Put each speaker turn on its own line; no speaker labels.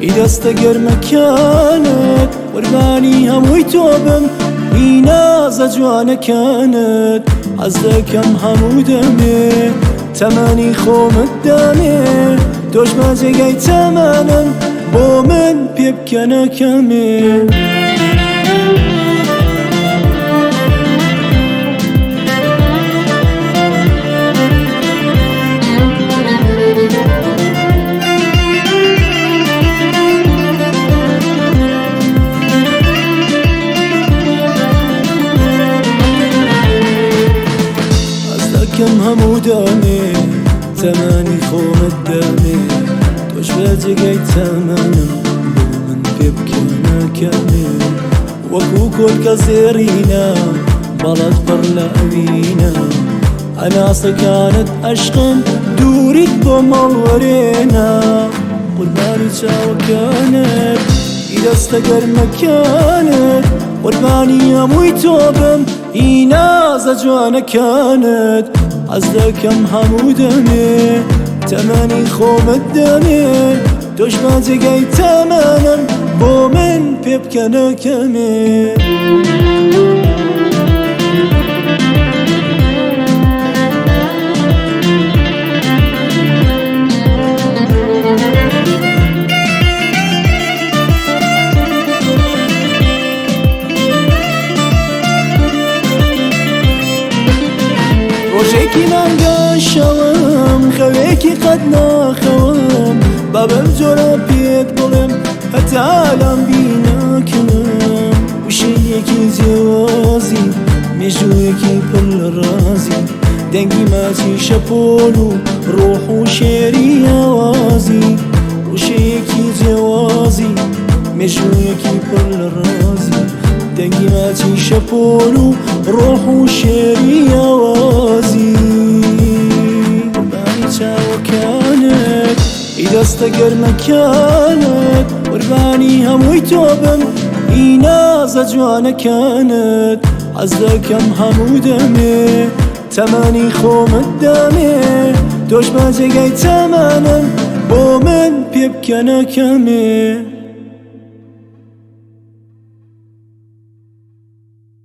ئیدەستە گەرمەکانت قوربانی هەمووی تۆ بم هی نازە جوانەکانت حەز دەکەم هەموو دەمێ تەمەنی خۆمت دەمێ تۆش بە جێگەی تەمەنم بۆ من پێ بکەنە کەمێ کەم هەموو دەمێ تەمەنی خۆمت دەمێ تۆش بە جێگەی تەمەنم بۆ من پێ بکەنە کەمێ وەکوو کۆلکە زێڕینە بەڵات پڕ لە ئەوینە هەناسەکانت عەشقم دووریت بۆ مەڵوەرێنە قوربانی چاوەکانت ئیدەستە گەرمەکانت قوربانی هەمووی تۆ بم هی نازە جوانەکانت حەز دەکەم هەموو دەمێ تەمەنی خۆمت دەمێ تۆش بە جێگەی تەمەنم بۆ من پێ بکەنە کەمێ ڕۆژێکی مانگەشەوم خەوێکی قەت ناخەوم بە بەم جۆرە پێت بڵێم هەتا لام بیناکەم وشەیەکی جیاوازی مێژوویەکی پڕ لە ڕازی دەنگی ماچی شەپۆل و ڕۆح و شێری ئاوازی وشەیەکی جیاوازی مێژوویەکی پڕ لە ڕازی دەنگی ماچی شەپۆل و ڕۆح و شێری ئاوازی قوربانی چاوەکانت ئیدەستە گەرمەکانت قوربانی هەمووی تۆ بم هی نازە جوانەکانت حەز دەکەم هەموو دەمێ تەمەنی خۆمت دەمێ تۆش بە جێگەی تەمەنم بۆ من پێ بکەنە کەمێ